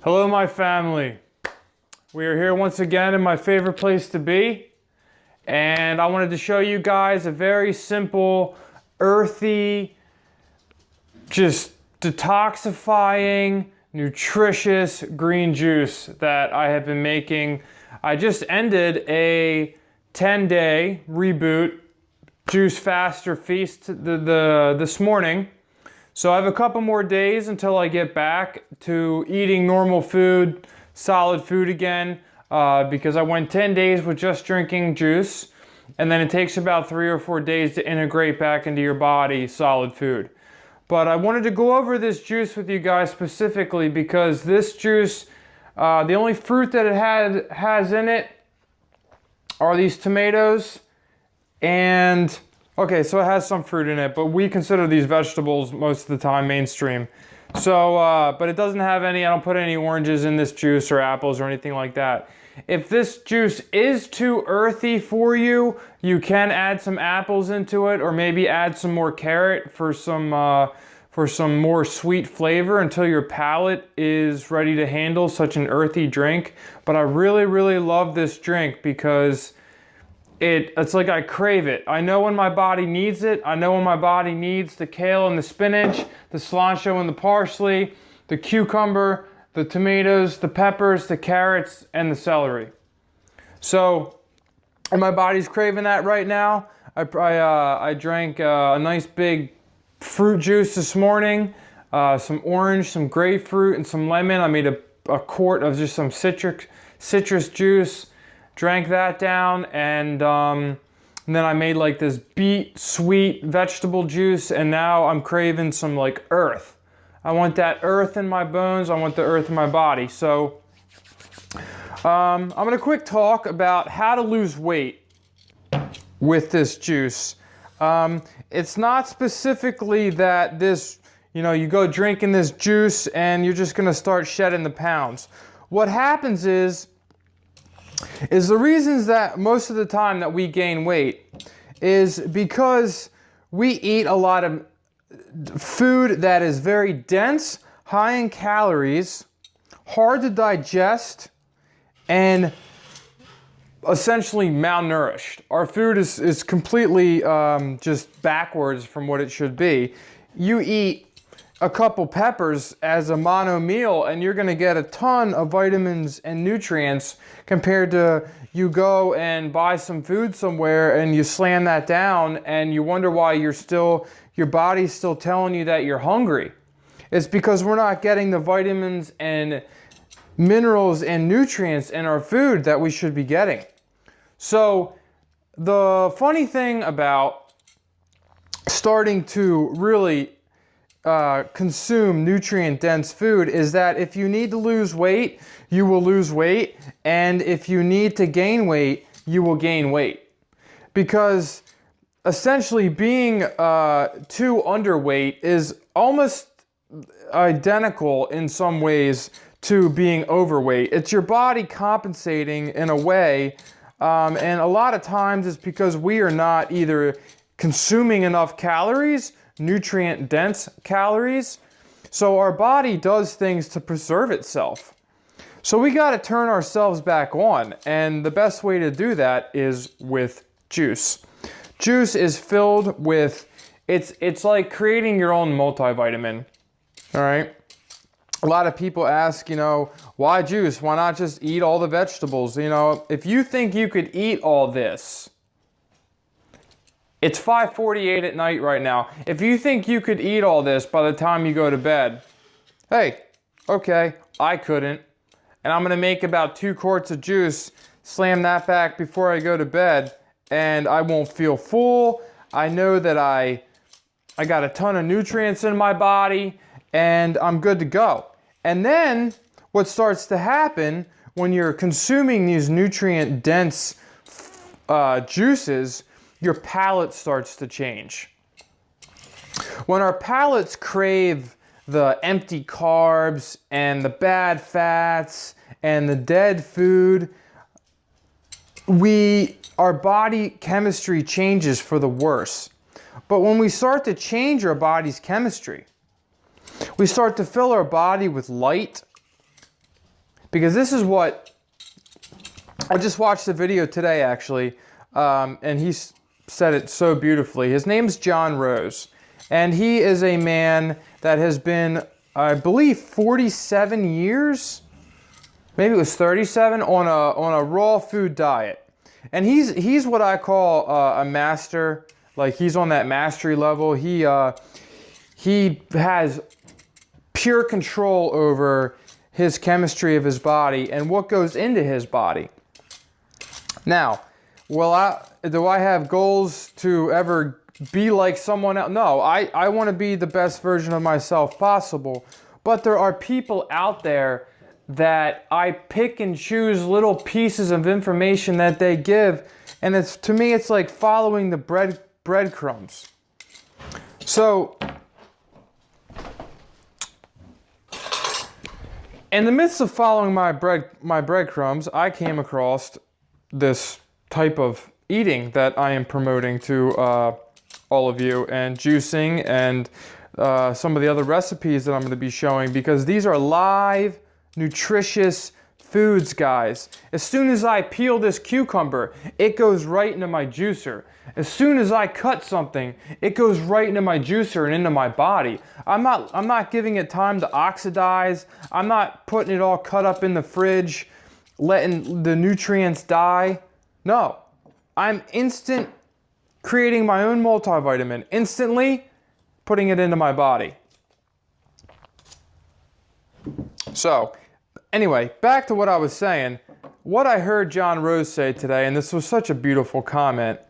Hello, my family. We are here once again in my favorite place to be. And I wanted to show you guys a very simple, earthy, just detoxifying, nutritious green juice that I have been making. I just ended a 10-day reboot juice faster feast this morning. So I have a couple more days until I get back to eating normal food, solid food again, because I went 10 days with just drinking juice, and then it takes about 3 or 4 days to integrate back into your body solid food. But I wanted to go over this juice with you guys specifically because this juice, the only fruit that it has in it are these tomatoes and... Okay, so it has some fruit in it, but we consider these vegetables most of the time mainstream. So, but it doesn't have any, I don't put any oranges in this juice or apples or anything like that. If this juice is too earthy for you, you can add some apples into it or maybe add some more carrot for some more sweet flavor until your palate is ready to handle such an earthy drink. But I really, really love this drink because it's like I crave it. I know when my body needs it. I know when my body needs the kale and the spinach, the cilantro and the parsley, the cucumber, the tomatoes, the peppers, the carrots, and the celery. So, and my body's craving that right now. I drank a nice big fruit juice this morning, some orange, some grapefruit, and some lemon. I made a quart of just some citrus juice. Drank that down, and then I made like this beet sweet vegetable juice, and now I'm craving some like earth. I want that earth in my bones. I want the earth in my body. So I'm gonna quick talk about how to lose weight with this juice. It's not specifically that this, you go drinking this juice and you're just gonna start shedding the pounds. What happens is the reasons that most of the time that we gain weight is because we eat a lot of food that is very dense, high in calories, hard to digest, and essentially malnourished. Our food is completely just backwards from what it should be. You eat a couple peppers as a mono meal and you're going to get a ton of vitamins and nutrients compared to you go and buy some food somewhere and you slam that down and you wonder why your body's still telling you that you're hungry. It's because we're not getting the vitamins and minerals and nutrients in our food that we should be getting. So the funny thing about starting to really consume nutrient-dense food is that if you need to lose weight, you will lose weight, and if you need to gain weight, you will gain weight. Because essentially being too underweight is almost identical in some ways to being overweight. It's your body compensating in a way, and a lot of times it's because we are not either consuming enough calories, nutrient-dense calories. So our body does things to preserve itself. So we got to turn ourselves back on, and the best way to do that is with juice. Juice is filled with, it's like creating your own multivitamin. All right? A lot of people ask, why juice? Why not just eat all the vegetables? If you think you could eat all this, it's 5:48 at night right now. If you think you could eat all this by the time you go to bed, hey, okay, I couldn't. And I'm gonna make about 2 quarts of juice, slam that back before I go to bed, and I won't feel full. I know that I got a ton of nutrients in my body, and I'm good to go. And then what starts to happen when you're consuming these nutrient-dense juices, your palate starts to change. When our palates crave the empty carbs and the bad fats and the dead food, our body chemistry changes for the worse. But when we start to change our body's chemistry, we start to fill our body with light, because this is what, I just watched the video today actually, and he said it so beautifully. His name's John Rose, and he is a man that has been, I believe, 47 years, maybe it was 37, on a raw food diet. And he's what I call a master. Like, he's on that mastery level. He has pure control over his chemistry of his body and what goes into his body. Now, do I have goals to ever be like someone else? No, I want to be the best version of myself possible. But there are people out there that I pick and choose little pieces of information that they give, and to me it's like following the breadcrumbs. So in the midst of following my breadcrumbs, I came across this type of eating that I am promoting to all of you, and juicing, and some of the other recipes that I'm going to be showing, because these are live, nutritious foods, guys. As soon as I peel this cucumber, it goes right into my juicer. As soon as I cut something, it goes right into my juicer and into my body. I'm not giving it time to oxidize. I'm not putting it all cut up in the fridge, letting the nutrients die. No, I'm creating my own multivitamin, instantly putting it into my body. So, anyway, back to what I was saying. What I heard John Rose say today, and this was such a beautiful comment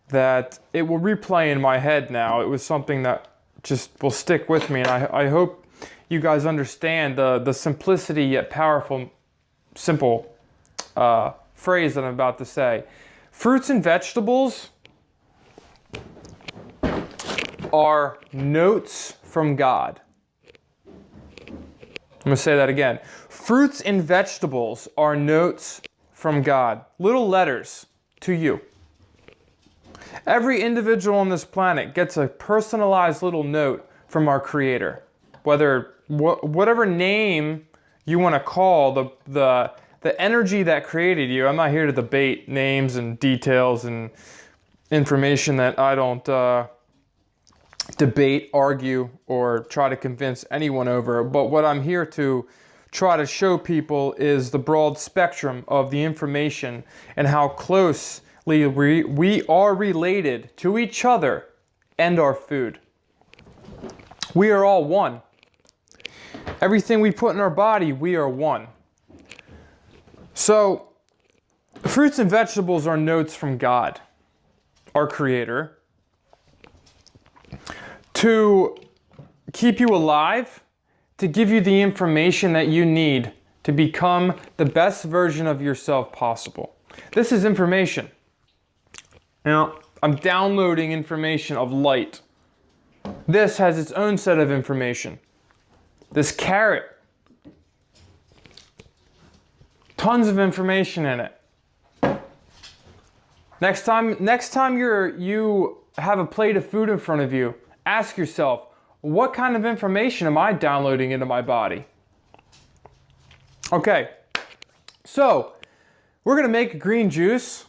that it will replay in my head now. It was something that just will stick with me, and I hope you guys understand the simplicity yet powerful, simple phrase that I'm about to say. Fruits and vegetables are notes from God. I'm going to say that again. Fruits and vegetables are notes from God. Little letters to you. Every individual on this planet gets a personalized little note from our Creator. Whatever name you want to call the energy that created you. I'm not here to debate names and details and information that I don't debate, argue, or try to convince anyone over. But what I'm here to try to show people is the broad spectrum of the information and how closely we are related to each other and our food. We are all one. Everything we put in our body, we are one. So, fruits and vegetables are notes from God, our Creator, to keep you alive, to give you the information that you need to become the best version of yourself possible. This is information. Now, I'm downloading information of light. This has its own set of information. This carrot, tons of information in it. Next time you have a plate of food in front of you, ask yourself, what kind of information am I downloading into my body? Okay, so we're gonna make a green juice.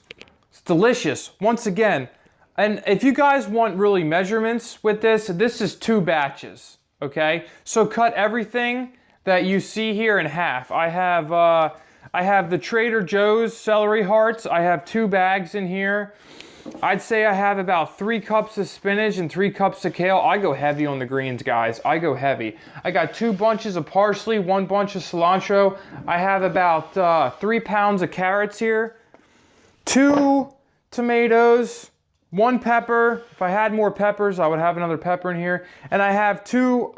It's delicious, once again. And if you guys want really measurements with this is 2 batches, okay? So cut everything that you see here in half. I have the Trader Joe's celery hearts. I have 2 bags in here. I'd say I have about 3 cups of spinach and 3 cups of kale. I go heavy on the greens, guys. I go heavy. I got 2 bunches of parsley, 1 bunch of cilantro. I have about 3 pounds of carrots here, 2 tomatoes, 1 pepper. If I had more peppers, I would have another pepper in here. And I have 2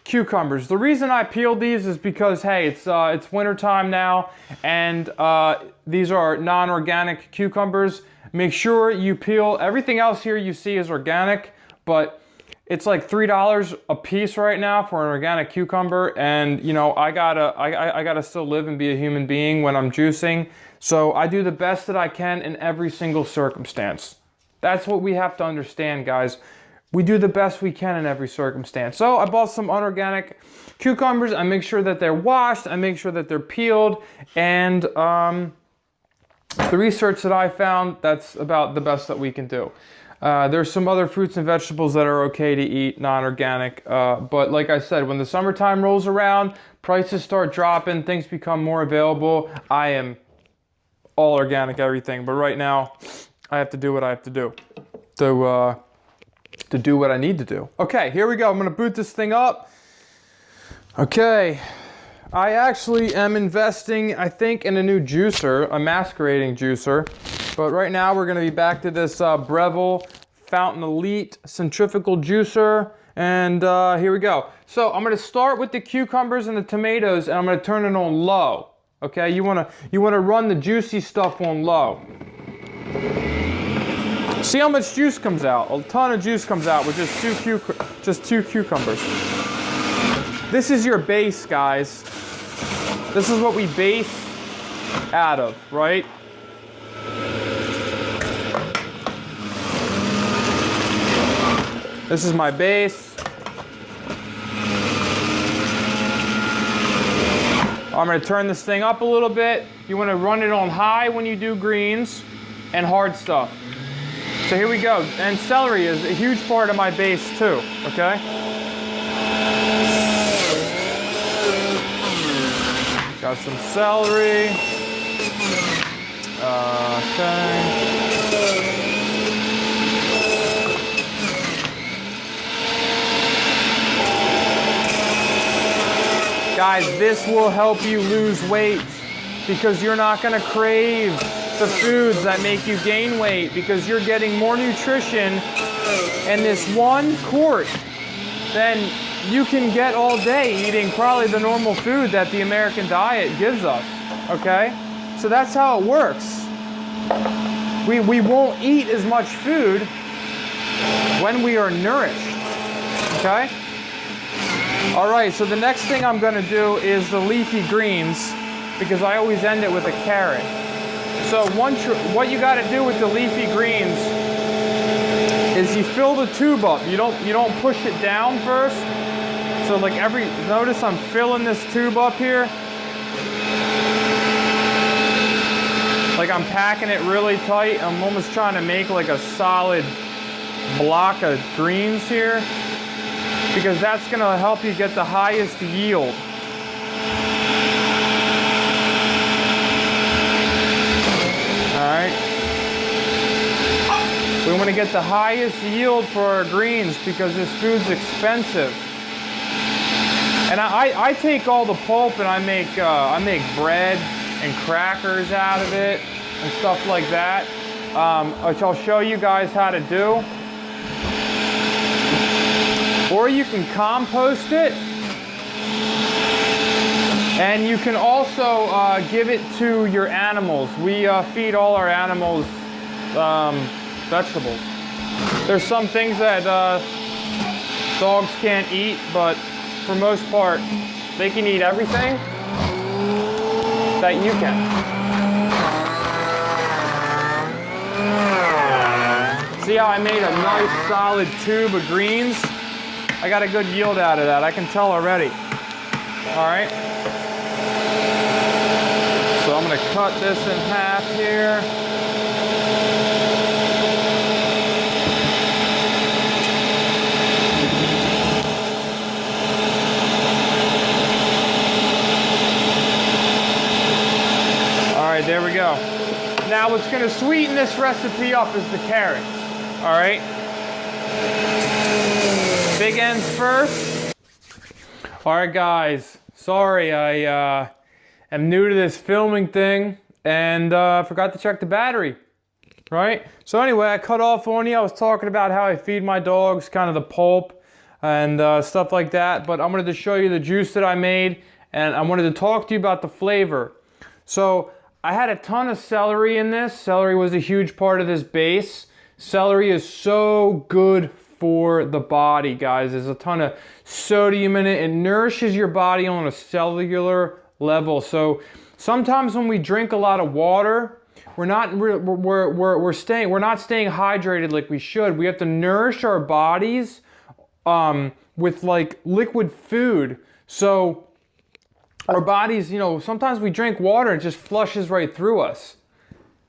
cucumbers. The reason I peeled these is because, hey, it's winter time now, and these are non-organic cucumbers. Make sure you peel. Everything else here you see is organic, but it's like $3 a piece right now for an organic cucumber. And you know, I gotta still live and be a human being when I'm juicing. So I do the best that I can in every single circumstance. That's what we have to understand, guys. we do the best we can in every circumstance. So I bought some unorganic cucumbers. I make sure that they're washed. I make sure that they're peeled. And the research that I found, that's about the best that we can do. There's some other fruits and vegetables that are okay to eat, non-organic. But like I said, when the summertime rolls around, prices start dropping, things become more available. I am all organic everything. But right now, I have to do what I have to do to do what I need to do. Okay, here we go. I'm gonna boot this thing up. Okay, I actually am investing, I think, in a new juicer, a macerating juicer. But right now we're gonna be back to this Breville Fountain Elite centrifugal juicer. And here we go. So I'm gonna start with the cucumbers and the tomatoes, and I'm gonna turn it on low. Okay, you wanna run the juicy stuff on low. See how much juice comes out. A ton of juice comes out with just two cucumbers. This is your base, guys. This is what we base out of, right? This is my base. I'm gonna turn this thing up a little bit. You wanna run it on high when you do greens and hard stuff. So here we go. And celery is a huge part of my base too, okay? Got some celery. Okay. Guys, this will help you lose weight because you're not gonna crave the foods that make you gain weight because you're getting more nutrition in this 1 quart than you can get all day eating probably the normal food that the American diet gives us, okay? So that's how it works. We won't eat as much food when we are nourished, okay? All right, so the next thing I'm gonna do is the leafy greens because I always end it with a carrot. So what you got to do with the leafy greens is you fill the tube up. You don't push it down first. So like notice I'm filling this tube up here. Like I'm packing it really tight. I'm almost trying to make like a solid block of greens here because that's going to help you get the highest yield. Alright. We want to get the highest yield for our greens because this food's expensive. And I take all the pulp and I make bread and crackers out of it and stuff like that, which I'll show you guys how to do. Or you can compost it. And you can also give it to your animals. We feed all our animals vegetables. There's some things that dogs can't eat, but for most part, they can eat everything that you can. See how I made a nice solid tube of greens? I got a good yield out of that. I can tell already. All right. So I'm going to cut this in half here. All right, there we go. Now what's going to sweeten this recipe up is the carrots. All right. Big ends first. All right, guys. Sorry, I am new to this filming thing and forgot to check the battery, right? So anyway, I cut off on you. I was talking about how I feed my dogs, kind of the pulp and stuff like that. But I'm going to show you the juice that I made, and I wanted to talk to you about the flavor. So I had a ton of celery in this. Celery was a huge part of this base. Celery is so good for the body, guys. There's a ton of sodium in it. It nourishes your body on a cellular level. So sometimes when we drink a lot of water, we're not we're not staying hydrated like we should. We have to nourish our bodies with like liquid food. So our bodies, you know, sometimes we drink water and it just flushes right through us.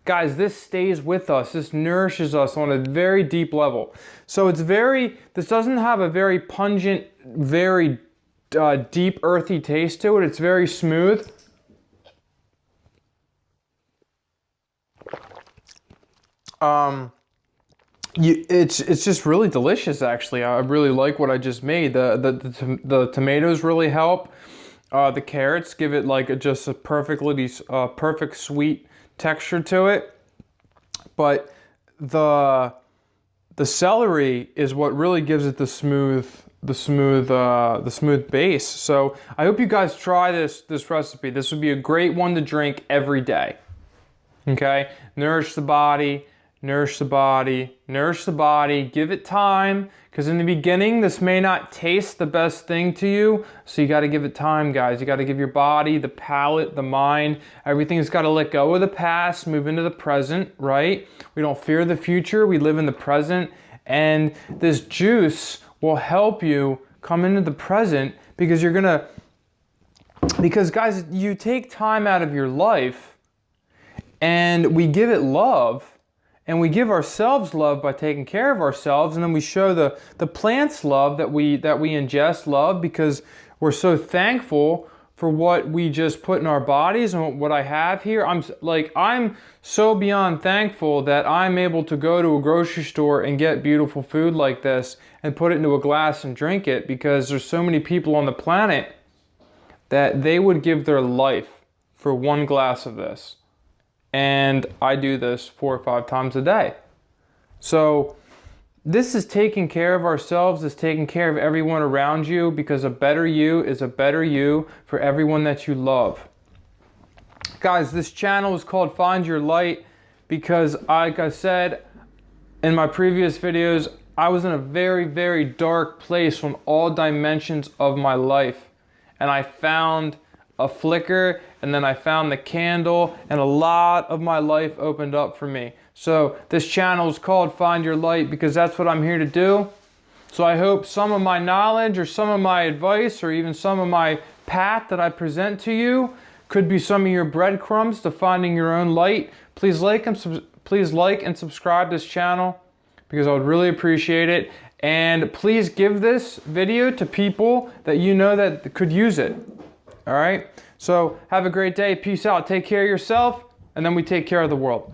Guys, this stays with us. This nourishes us on a very deep level. So this doesn't have a very pungent, very deep, earthy taste to it. It's very smooth. It's just really delicious, actually. I really like what I just made. The tomatoes really help. The carrots give it like just a perfect sweet texture to it. But the celery is what really gives it the smooth base. So I hope you guys try this recipe. This would be a great one to drink every day. Okay, nourish the body. Nourish the body, nourish the body, give it time, because in the beginning, this may not taste the best thing to you, so you gotta give it time, guys. You gotta give your body, the palate, the mind, everything's gotta let go of the past, move into the present, right? We don't fear the future, we live in the present, and this juice will help you come into the present because guys, you take time out of your life, and we give it love. And we give ourselves love by taking care of ourselves, and then we show the plants love that we ingest love because we're so thankful for what we just put in our bodies and what I have here. I'm so beyond thankful that I'm able to go to a grocery store and get beautiful food like this and put it into a glass and drink it, because there's so many people on the planet that they would give their life for one glass of this. And I do this 4 or 5 times a day. So this is taking care of ourselves, is taking care of everyone around you, because a better you is a better you for everyone that you love. Guys, this channel is called Find Your Light because, like I said in my previous videos, I was in a very, very dark place on all dimensions of my life. And I found a flicker, and then I found the candle, and a lot of my life opened up for me. So this channel is called Find Your Light because that's what I'm here to do. So I hope some of my knowledge or some of my advice or even some of my path that I present to you could be some of your breadcrumbs to finding your own light. Please like and subscribe this channel because I would really appreciate it. And please give this video to people that you know that could use it. All right, so have a great day. Peace out. Take care of yourself, and then we take care of the world.